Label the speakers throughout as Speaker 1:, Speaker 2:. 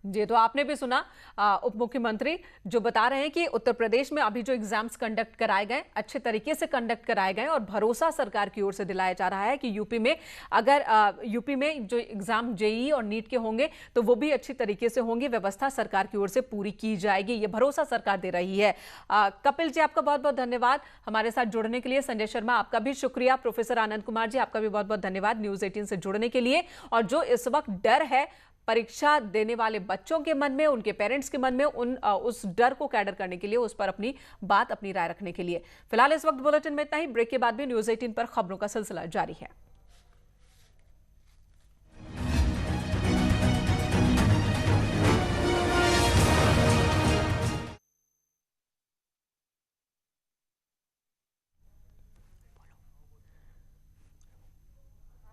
Speaker 1: जी, तो आपने भी सुना उप मुख्यमंत्री जो बता रहे हैं कि उत्तर प्रदेश में अभी जो एग्जाम्स कंडक्ट कराए गए अच्छे तरीके से कंडक्ट कराए गए और भरोसा सरकार की ओर से दिलाया जा रहा है कि यूपी में अगर यूपी में जो एग्जाम जेईई और नीट के होंगे तो वो भी अच्छी तरीके से होंगे। व्यवस्था सरकार की ओर से पूरी की जाएगी, ये भरोसा सरकार दे रही है। कपिल जी, आपका बहुत बहुत धन्यवाद हमारे साथ जुड़ने के लिए। संजय शर्मा, आपका भी शुक्रिया। प्रोफेसर आनंद कुमार जी, आपका भी बहुत बहुत धन्यवाद न्यूज 18 से जुड़ने के लिए। और जो इस वक्त डर है परीक्षा देने वाले बच्चों के मन में, उनके पेरेंट्स के मन में, उस डर को कैडर करने के लिए, उस पर अपनी बात, अपनी राय रखने के लिए। फिलहाल इस वक्त बुलेटिन में इतना ही। ब्रेक के बाद भी न्यूज 18 पर खबरों का सिलसिला जारी है।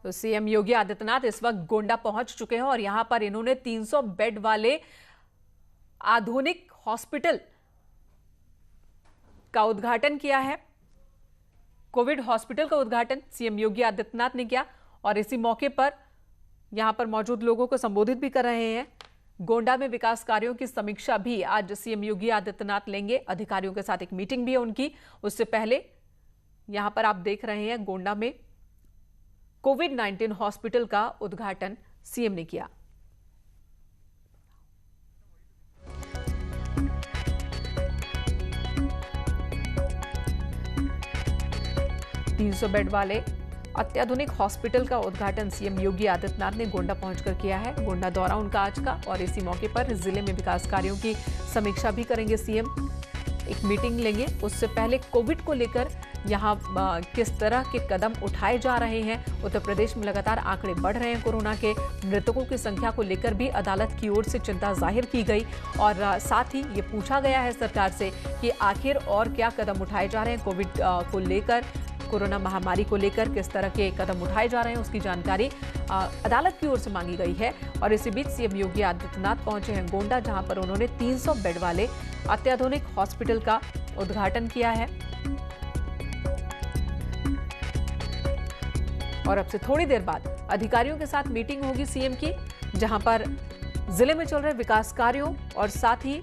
Speaker 1: तो सीएम योगी आदित्यनाथ इस वक्त गोंडा पहुंच चुके हैं और यहां पर इन्होंने 300 बेड वाले आधुनिक हॉस्पिटल का उद्घाटन किया है। कोविड हॉस्पिटल का उद्घाटन सीएम योगी आदित्यनाथ ने किया और इसी मौके पर यहां पर मौजूद लोगों को संबोधित भी कर रहे हैं। गोंडा में विकास कार्यों की समीक्षा भी आज सीएम योगी आदित्यनाथ लेंगे। अधिकारियों के साथ एक मीटिंग भी है उनकी। उससे पहले यहां पर आप देख रहे हैं गोंडा में कोविड-19 हॉस्पिटल का उद्घाटन सीएम ने किया। बेड वाले अत्याधुनिक हॉस्पिटल का उद्घाटन सीएम योगी आदित्यनाथ ने गोंडा पहुंचकर किया है। गोंडा दौरा उनका आज का और इसी मौके पर जिले में विकास कार्यों की समीक्षा भी करेंगे सीएम। एक मीटिंग लेंगे। उससे पहले कोविड को लेकर यहां किस तरह के कदम उठाए जा रहे हैं। उत्तर प्रदेश में लगातार आंकड़े बढ़ रहे हैं। कोरोना के मृतकों की संख्या को लेकर भी अदालत की ओर से चिंता जाहिर की गई और साथ ही ये पूछा गया है सरकार से कि आखिर और क्या कदम उठाए जा रहे हैं कोविड को लेकर, कोरोना महामारी को लेकर किस तरह के कदम उठाए जा रहे हैं, उसकी जानकारी अदालत की ओर से मांगी गई है। और इसी बीच सीएम योगी आदित्यनाथ पहुंचे हैं गोंडा, जहां पर उन्होंने 300 बेड वाले अत्याधुनिक हॉस्पिटल का उद्घाटन किया है। और अब से थोड़ी देर बाद अधिकारियों के साथ मीटिंग होगी सीएम की, जहां पर जिले में चल रहे विकास कार्यों और साथ ही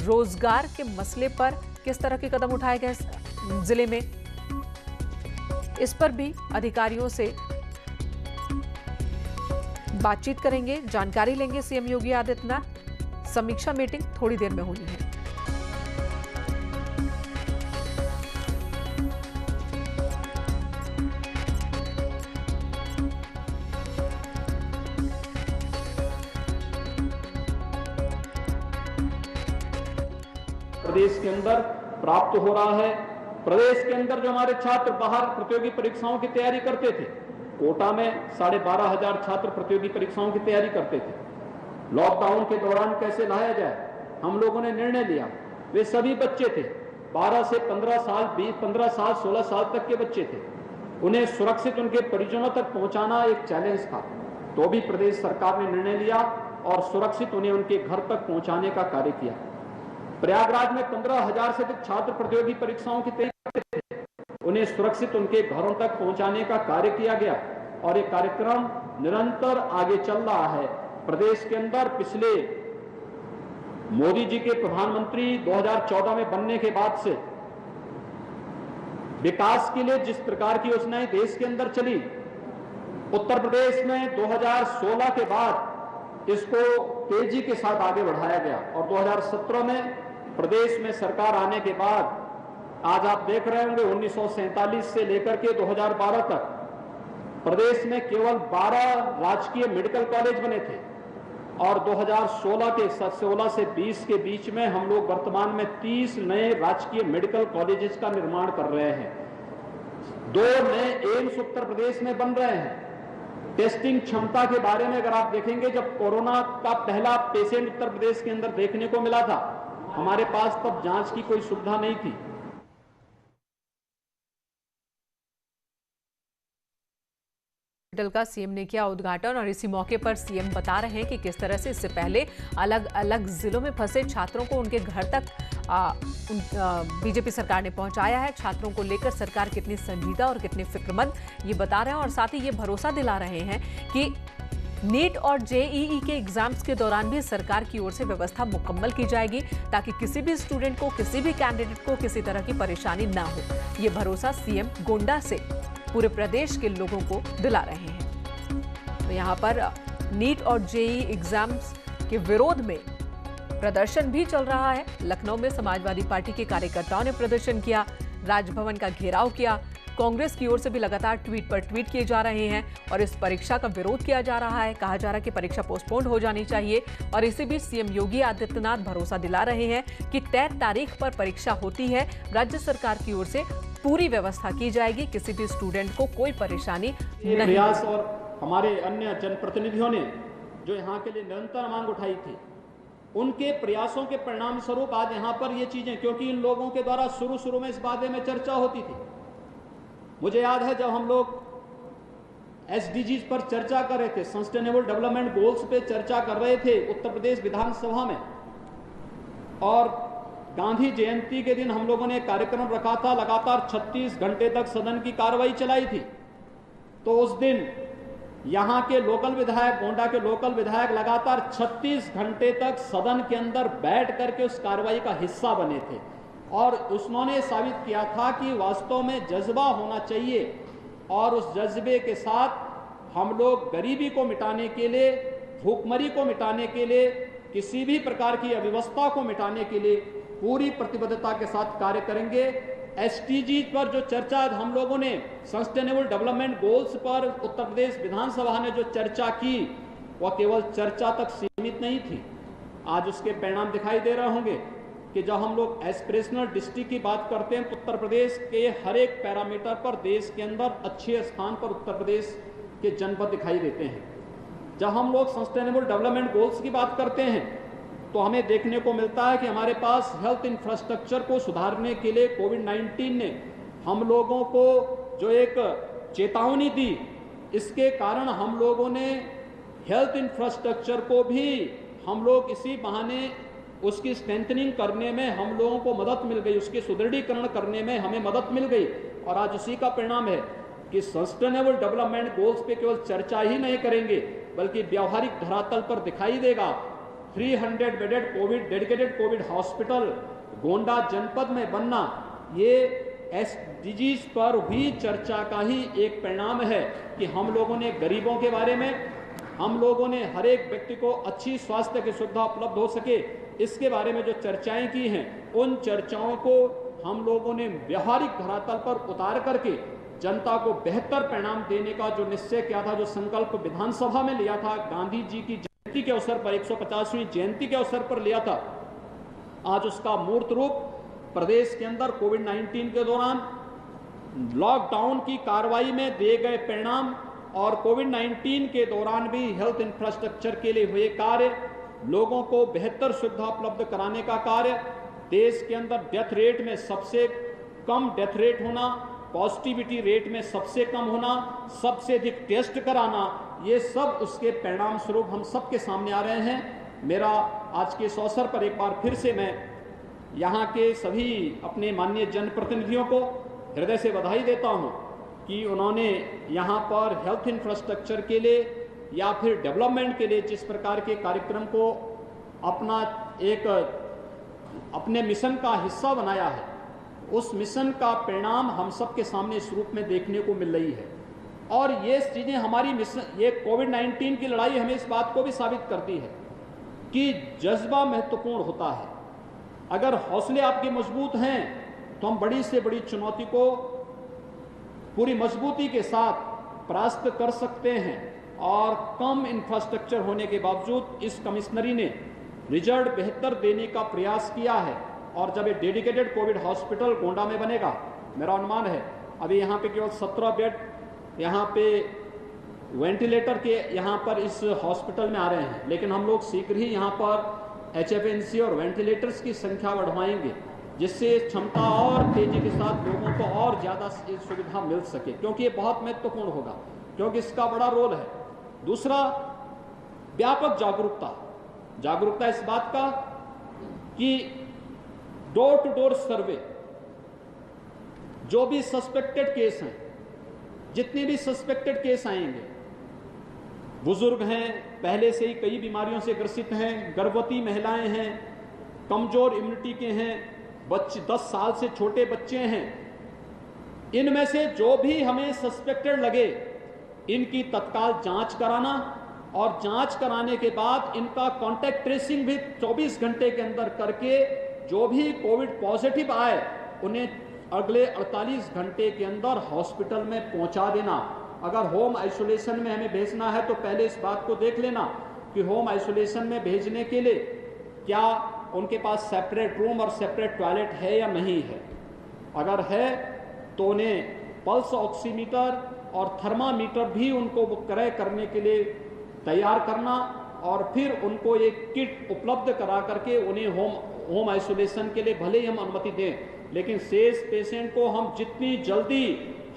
Speaker 1: रोजगार के मसले पर किस तरह के कदम उठाए गए जिले में, इस पर भी अधिकारियों से बातचीत करेंगे, जानकारी लेंगे सीएम योगी आदित्यनाथ। समीक्षा मीटिंग थोड़ी देर में होनी है।
Speaker 2: प्रदेश के अंदर प्राप्त हो रहा है। प्रदेश के अंदर जो हमारे छात्र बाहर प्रतियोगी परीक्षाओं की तैयारी करते थे, कोटा में 12,500 छात्र प्रतियोगी परीक्षाओं की तैयारी करते थे। लॉकडाउन के दौरान कैसे लाया जाए, हम लोगों ने निर्णय लिया। वे सभी बच्चे थे, 12 से 15 साल, 15 साल, 16 साल तक के बच्चे थे। उन्हें सुरक्षित उनके परिजनों तक पहुंचाना एक चैलेंज था, तो भी प्रदेश सरकार ने निर्णय लिया और सुरक्षित उन्हें उनके घर तक पहुंचाने का कार्य किया। प्रयागराज में 15,000 से अधिक छात्र प्रतियोगी परीक्षाओं की तैयारी करते थे, उन्हें सुरक्षित उनके घरों तक पहुंचाने का कार्य किया गया और ये कार्यक्रम निरंतर आगे चल रहा है। प्रदेश के अंदर पिछले मोदी जी के प्रधानमंत्री 2014 में बनने के बाद से विकास के लिए जिस प्रकार की योजनाएं देश के अंदर चली, उत्तर प्रदेश में 2016 के बाद इसको तेजी के साथ आगे बढ़ाया गया और 2017 में प्रदेश में सरकार आने के बाद आज आप देख रहे होंगे 1947 से लेकर के 2012 तक प्रदेश में केवल 12 राजकीय मेडिकल कॉलेज बने थे और 2016 से 20 के बीच में हम लोग वर्तमान में 30 नए राजकीय मेडिकल कॉलेजेस का निर्माण कर रहे हैं। 2 नए एम्स उत्तर प्रदेश में बन रहे हैं। टेस्टिंग क्षमता के बारे में अगर आप देखेंगे, जब कोरोना का पहला पेशेंट उत्तर प्रदेश के अंदर देखने को मिला था, हमारे पास तब जांच की कोई सुविधा नहीं थी।
Speaker 1: हॉस्पिटल का सीएम ने किया उद्घाटन और इसी मौके पर सीएम बता रहे हैं कि किस तरह से इससे पहले अलग अलग जिलों में फंसे छात्रों को उनके घर तक बीजेपी सरकार ने पहुंचाया है। छात्रों को लेकर सरकार कितनी संजीदा और कितनी फिक्रमंद ये बता रहे हैं और साथ ही ये भरोसा दिला रहे हैं कि नीट और जेईई के एग्जाम्स के दौरान भी सरकार की ओर से व्यवस्था मुकम्मल की जाएगी ताकि किसी भी स्टूडेंट को, किसी भी कैंडिडेट को किसी तरह की परेशानी ना हो। ये भरोसा सीएम गोंडा से पूरे प्रदेश के लोगों को दिला रहे हैं। तो यहाँ पर नीट और जेईई एग्जाम्स के विरोध में प्रदर्शन भी चल रहा है। लखनऊ में समाजवादी पार्टी के कार्यकर्ताओं ने प्रदर्शन किया, राजभवन का घेराव किया। कांग्रेस की ओर से भी लगातार ट्वीट पर ट्वीट किए जा रहे हैं और इस परीक्षा का विरोध किया जा रहा है। कहा जा रहा है कि परीक्षा पोस्टपोन हो जानी चाहिए। और इसी बीच सीएम योगी आदित्यनाथ भरोसा दिला रहे हैं कि तय तारीख पर परीक्षा होती है। राज्य सरकार की ओर से पूरी व्यवस्था की जाएगी, किसी भी स्टूडेंट को कोई परेशानी नहीं।
Speaker 2: प्रयास और हमारे अन्य जनप्रतिनिधियों ने जो यहाँ के लिए निरंतर मांग उठाई थी, उनके प्रयासों के परिणाम स्वरूप आज यहाँ पर ये चीजें, क्योंकि इन लोगों के द्वारा शुरू में इस बारे में चर्चा होती थी। मुझे याद है जब हम लोग SDGs पर चर्चा कर रहे थे, सस्टेनेबल डेवलपमेंट गोल्स पे चर्चा कर रहे थे उत्तर प्रदेश विधानसभा में, और गांधी जयंती के दिन हम लोगों ने कार्यक्रम रखा था, लगातार 36 घंटे तक सदन की कार्रवाई चलाई थी। तो उस दिन यहाँ के लोकल विधायक, गोंडा के लोकल विधायक लगातार 36 घंटे तक सदन के अंदर बैठ करके उस कार्रवाई का हिस्सा बने थे और उन्होंने साबित किया था कि वास्तव में जज्बा होना चाहिए और उस जज्बे के साथ हम लोग गरीबी को मिटाने के लिए, भूखमरी को मिटाने के लिए, किसी भी प्रकार की अव्यवस्था को मिटाने के लिए पूरी प्रतिबद्धता के साथ कार्य करेंगे। SDG पर जो चर्चा हम लोगों ने, सस्टेनेबल डेवलपमेंट गोल्स पर उत्तर प्रदेश विधानसभा ने जो चर्चा की, वह केवल चर्चा तक सीमित नहीं थी। आज उसके परिणाम दिखाई दे रहे होंगे कि जब हम लोग एस्पिरेशनल डिस्ट्रिक्ट की बात करते हैं तो उत्तर प्रदेश के हर एक पैरामीटर पर देश के अंदर अच्छे स्थान पर उत्तर प्रदेश के जनपद दिखाई देते हैं। जब हम लोग सस्टेनेबल डेवलपमेंट गोल्स की बात करते हैं तो हमें देखने को मिलता है कि हमारे पास हेल्थ इंफ्रास्ट्रक्चर को सुधारने के लिए कोविड-19 ने हम लोगों को जो एक चेतावनी दी, इसके कारण हम लोगों ने हेल्थ इंफ्रास्ट्रक्चर को भी हम लोग इसी बहाने उसकी स्ट्रेंथनिंग करने में हम लोगों को मदद मिल गई, उसके सुदृढ़ीकरण करने में हमें मदद मिल गई। और आज उसी का परिणाम है कि सस्टेनेबल डेवलपमेंट गोल्स पे केवल चर्चा ही नहीं करेंगे बल्कि व्यावहारिक धरातल पर दिखाई देगा। 300 bedded Covid dedicated Covid hospital Gonda जनपद में बनना, ये SDGs पर हुई चर्चा का ही एक परिणाम है कि हम लोगों ने गरीबों के बारे में, हम लोगों ने हर एक व्यक्ति को अच्छी स्वास्थ्य की सुविधा उपलब्ध हो सके, इसके बारे में जो चर्चाएं की हैं, उन चर्चाओं को हम लोगों ने व्यवहारिक धरातल पर उतार करके जनता को बेहतर परिणाम देने का जो निश्चय किया था, जो संकल्प विधानसभा में लिया था, गांधी जी की जयंती के अवसर पर, 150वीं जयंती के अवसर पर लिया था, आज उसका मूर्त रूप प्रदेश के अंदर कोविड-19 के दौरान लॉकडाउन की कार्रवाई में दिए गए परिणाम और कोविड-19 के दौरान भी हेल्थ इंफ्रास्ट्रक्चर के लिए हुए कार्य, लोगों को बेहतर सुविधा उपलब्ध कराने का कार्य, देश के अंदर डेथ रेट में सबसे कम डेथ रेट होना, पॉजिटिविटी रेट में सबसे कम होना, सबसे अधिक टेस्ट कराना, ये सब उसके परिणाम स्वरूप हम सबके सामने आ रहे हैं। मेरा आज के इस अवसर पर एक बार फिर से मैं यहाँ के सभी अपने माननीय जनप्रतिनिधियों को हृदय से बधाई देता हूँ कि उन्होंने यहाँ पर हेल्थ इंफ्रास्ट्रक्चर के लिए या फिर डेवलपमेंट के लिए जिस प्रकार के कार्यक्रम को अपना एक अपने मिशन का हिस्सा बनाया है, उस मिशन का परिणाम हम सबके सामने इस रूप में देखने को मिल रही है। और ये चीज़ें हमारी मिशन, ये कोविड-19 की लड़ाई हमें इस बात को भी साबित करती है कि जज्बा महत्वपूर्ण होता है। अगर हौसले आपके मजबूत हैं तो हम बड़ी से बड़ी चुनौती को पूरी मजबूती के साथ परास्त कर सकते हैं। और कम इंफ्रास्ट्रक्चर होने के बावजूद इस कमिश्नरी ने रिजल्ट बेहतर देने का प्रयास किया है। और जब ये डेडिकेटेड कोविड हॉस्पिटल गोंडा में बनेगा, मेरा अनुमान है अभी यहाँ पे केवल 17 बेड यहाँ पे वेंटिलेटर के यहाँ पर इस हॉस्पिटल में आ रहे हैं, लेकिन हम लोग शीघ्र ही यहाँ पर HFNC और वेंटिलेटर्स की संख्या बढ़वाएंगे, जिससे क्षमता और तेजी के साथ लोगों को और ज़्यादा सुविधा मिल सके, क्योंकि ये बहुत महत्वपूर्ण होगा, क्योंकि इसका बड़ा रोल है। दूसरा, व्यापक जागरूकता इस बात का कि डोर टू डोर सर्वे, जो भी सस्पेक्टेड केस हैं, जितने भी सस्पेक्टेड केस आएंगे, बुजुर्ग हैं, पहले से ही कई बीमारियों से ग्रसित हैं, गर्भवती महिलाएं हैं, कमजोर इम्यूनिटी के हैं, बच्चे 10 साल से छोटे बच्चे हैं, इनमें से जो भी हमें सस्पेक्टेड लगे इनकी तत्काल जांच कराना और जांच कराने के बाद इनका कांटेक्ट ट्रेसिंग भी 24 घंटे के अंदर करके जो भी कोविड पॉजिटिव आए उन्हें अगले 48 घंटे के अंदर हॉस्पिटल में पहुंचा देना। अगर होम आइसोलेशन में हमें भेजना है तो पहले इस बात को देख लेना कि होम आइसोलेशन में भेजने के लिए क्या उनके पास सेपरेट रूम और सेपरेट टॉयलेट है या नहीं है। अगर है तो उन्हें पल्स ऑक्सीमीटर और थर्मामीटर भी उनको क्रय करने के लिए तैयार करना और फिर उनको एक किट उपलब्ध करा करके उन्हें होम आइसोलेशन के लिए भले ही हम अनुमति दें, लेकिन शेष पेशेंट को हम जितनी जल्दी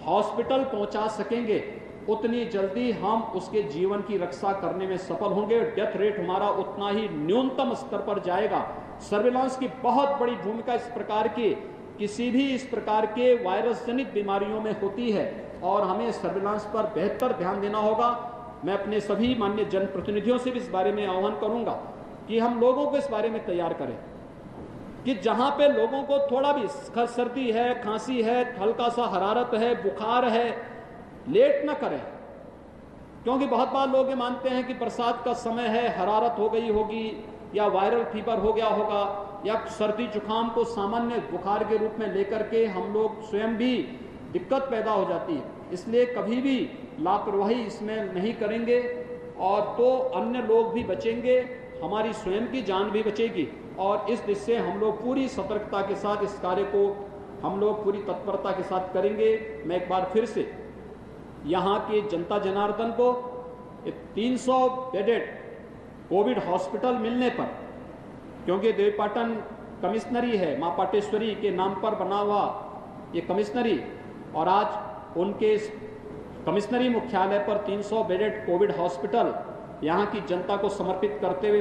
Speaker 2: हॉस्पिटल पहुंचा सकेंगे उतनी जल्दी हम उसके जीवन की रक्षा करने में सफल होंगे। डेथ रेट हमारा उतना ही न्यूनतम स्तर पर जाएगा। सर्विलांस की बहुत बड़ी भूमिका इस प्रकार की किसी भी इस प्रकार के वायरस जनित बीमारियों में होती है और हमें सर्विलांस पर बेहतर ध्यान देना होगा। मैं अपने सभी माननीय जनप्रतिनिधियों से भी इस बारे में आह्वान करूंगा कि हम लोगों को इस बारे में तैयार करें कि जहां पे लोगों को थोड़ा भी सर्दी है, खांसी है, हल्का सा हरारत है, बुखार है, लेट ना करें, क्योंकि बहुत बार लोग ये मानते हैं कि बरसात का समय है, हरारत हो गई होगी या वायरल फीवर हो गया होगा या सर्दी जुकाम को सामान्य बुखार के रूप में लेकर के हम लोग स्वयं भी दिक्कत पैदा हो जाती है। इसलिए कभी भी लापरवाही इसमें नहीं करेंगे और तो अन्य लोग भी बचेंगे, हमारी स्वयं की जान भी बचेगी और इस दिशा से हम लोग पूरी सतर्कता के साथ इस कार्य को हम लोग पूरी तत्परता के साथ करेंगे। मैं एक बार फिर से यहाँ के जनता जनार्दन को 300 बेडेड कोविड हॉस्पिटल मिलने पर, क्योंकि देवीपाटन कमिश्नरी है, माँ पाटेश्वरी के नाम पर बना हुआ ये कमिश्नरी, और आज उनके कमिश्नरी मुख्यालय पर 300 बेडेड कोविड हॉस्पिटल यहाँ की जनता को समर्पित करते हुए